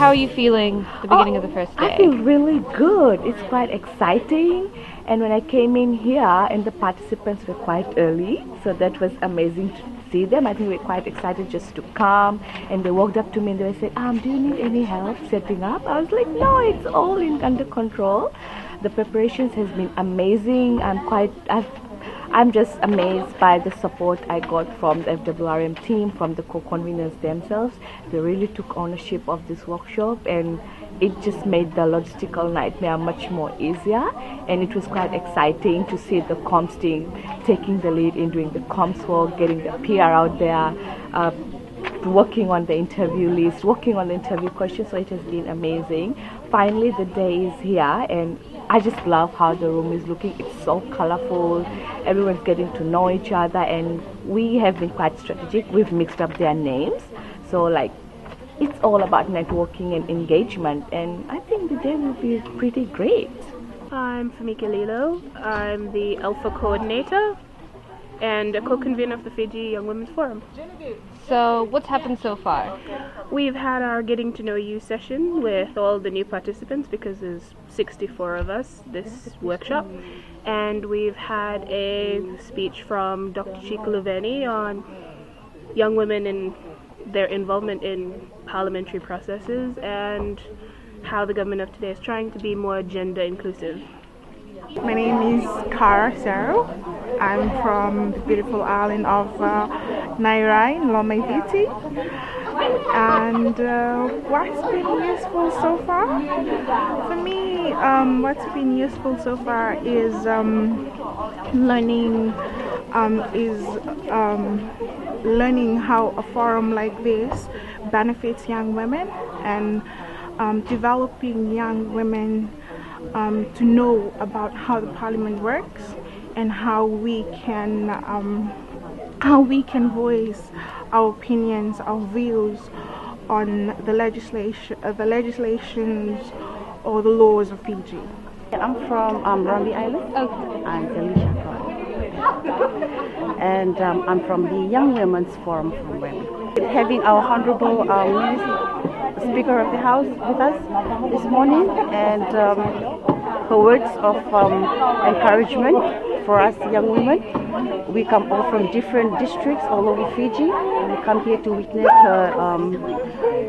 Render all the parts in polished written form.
how are you feeling at the beginning of the first day? I feel really good. It's quite exciting. And when I came in here, and the participants were quite early, so that was amazing to see them. I think we were quite excited just to come. And they walked up to me and they said, do you need any help setting up? I was like, no, it's all under control. The preparations has been amazing. I'm just amazed by the support I got from the FWRM team, from the co-conveners themselves. They really took ownership of this workshop, and it just made the logistical nightmare much more easier. And it was quite exciting to see the comms team taking the lead in doing the comms work, getting the PR out there, working on the interview list, working on the interview questions. So it has been amazing. Finally, the day is here, and I just love how the room is looking. It's so colorful. Everyone's getting to know each other, and we have been quite strategic. We've mixed up their names, so it's all about networking and engagement, and I think the day will be pretty great. I'm Famika Lilo. I'm the Alpha Coordinator and a co-convener of the Fiji Young Women's Forum. So what's happened so far? We've had our getting to know you session with all the new participants, because there's 64 of us this workshop, and we've had a speech from Dr. Chika Luveni on young women and their involvement in parliamentary processes and how the government of today is trying to be more gender inclusive. My name is Kara Saro. I'm from the beautiful island of Nairai in Lomaiviti. And what's been useful so far? For me, what's been useful so far is learning how a forum like this benefits young women, and developing young women to know about how the parliament works and how we can voice our opinions, our views on the legislations or the laws of Fiji. I'm from Rambi Island. Okay. I'm Felicia Clark. And I'm from the Young Women's Forum from Rambi. Having our Honorable Speaker of the House with us this morning, and her words of encouragement for us young women. We come all from different districts all over Fiji. We come here to witness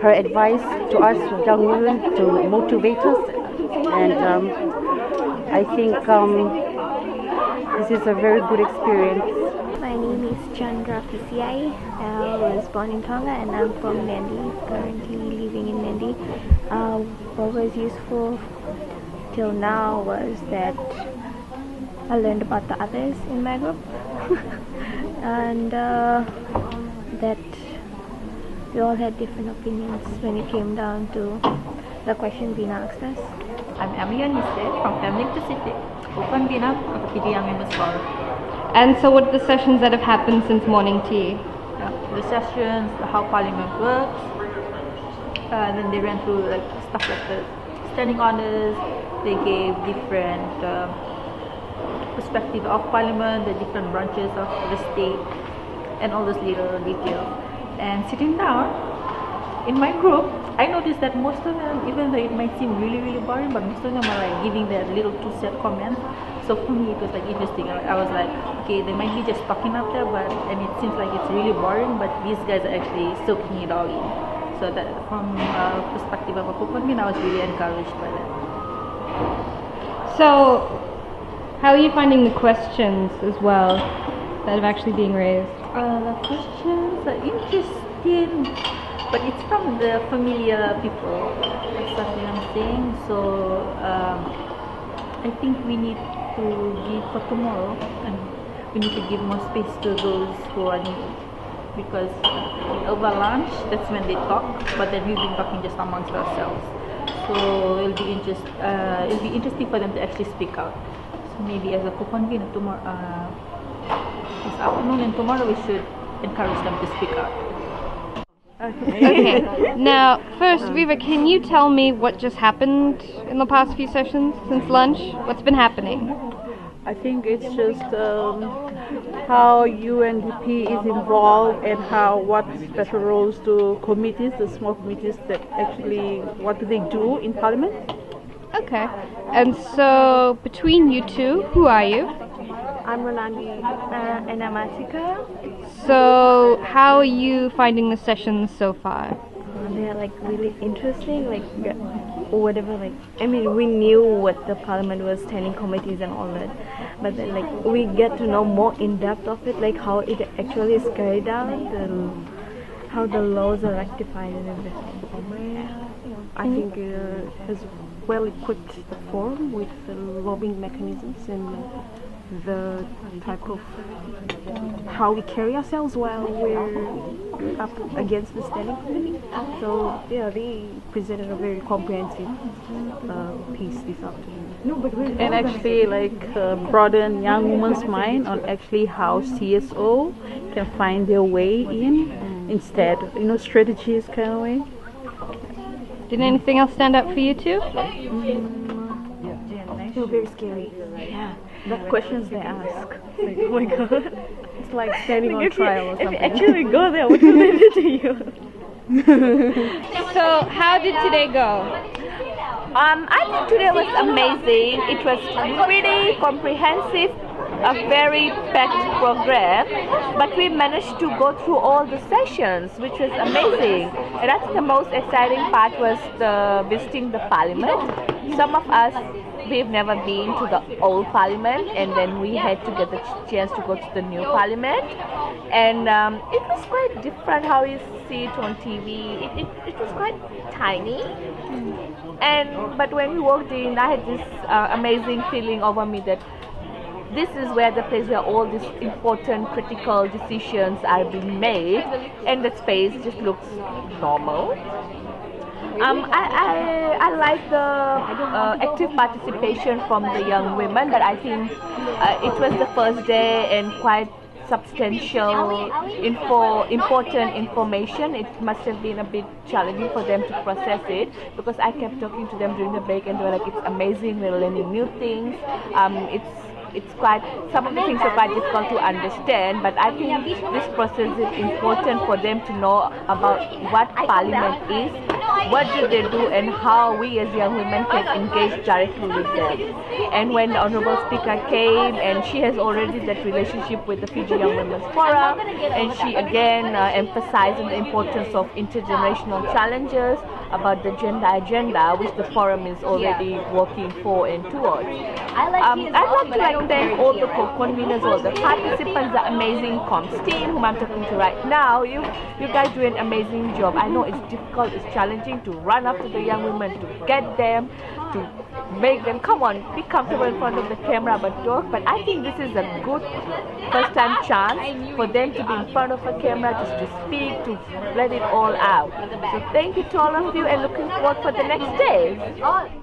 her advice to us young women to motivate us, and I think this is a very good experience. My name is Chandra Pisiai. I was born in Tonga and I'm from Nandi, currently living in Nandi. What was useful till now was that I learned about the others in my group and that we all had different opinions when it came down to the question being asked us. I'm Emily Aniste from Family Pacific, co-convener of the Fiji Young Women's Forum. And so what are the sessions that have happened since morning tea? The sessions, how Parliament works, and then they ran through stuff like the standing orders. They gave different perspective of Parliament, the different branches of the state, and all those little details. And sitting down in my group, I noticed that most of them, even though it might seem really, really boring, but most of them are giving their little two-set comments. So for me, it was interesting. I was like, okay, they might be just talking up there, and it seems like it's really boring, but these guys are actually soaking it all in. So that from perspective of a co-convener, I was really encouraged by that. So how are you finding the questions as well that are actually being raised? The questions are interesting, but it's from the familiar people. That's what I'm saying. So I think we need to give for tomorrow, and we need to give more space to those who are new, because over lunch that's when they talk, but then we've been talking just amongst ourselves. So it'll be interesting for them to actually speak out. So maybe as a co-convener tomorrow, this afternoon and tomorrow, we should encourage them to speak out. Okay. Now, first, Viva, can you tell me what just happened in the past few sessions since lunch? What's been happening? I think it's just how UNDP is involved and what special roles do committees, the small committees that actually, what do they do in Parliament? Okay. And so, between you two, who are you? I'm Ronandi and I'm Atika. So, how are you finding the sessions so far? They're like really interesting, like whatever. Like I mean, we knew what the Parliament was, standing committees and all that, but then like we get to know more in depth of it, like how it actually is carried out, how the laws are rectified and everything. I think has well equipped the forum with the lobbying mechanisms and the type of how we carry ourselves while we're up against the standing committee. So yeah, they presented a very comprehensive piece this afternoon. And actually broaden young women's mind on actually how CSO can find their way in instead, strategies kind of way. Did anything else stand out for you two? They're very scary. Yeah. The questions they ask. Like, oh my god. It's like standing on trial or something. If you actually go there, what do they do to you? So, how did today go? I think today was amazing. It was pretty comprehensive, a very packed program, but we managed to go through all the sessions, which was amazing. And I think the most exciting part was visiting the Parliament. Some of us, we've never been to the old Parliament, and then we had to get the chance to go to the new Parliament. And it was quite different how you see it on TV. It was quite tiny. But when we walked in, I had this amazing feeling over me that this is where the place where all these important critical decisions are being made, and the space just looks normal. I like the active participation from the young women, but I think it was the first day and quite substantial important information. It must have been a bit challenging for them to process it, because I kept talking to them during the break and they were like, it's amazing, we're learning new things. It's quite, some of the things are quite difficult to understand, but I think this process is important for them to know about what Parliament is, what do they do, and how we as young women can engage directly with them. And when the Honorable Speaker came, and she has already that relationship with the Fiji Young Women's Forum, and she again emphasized the importance of intergenerational challenges, about the gender agenda, which the forum is already working for and towards. I'd like to thank all the co-conveners, all the participants, the amazing comms team whom I'm talking to right now. You guys do an amazing job. I know it's difficult, it's challenging to run after the young women, to get them, to make them, come on, be comfortable in front of the camera but talk. But I think this is a good first time chance for them to be in front of a camera, just to speak, to let it all out. So thank you to all of you, and looking forward for the next day.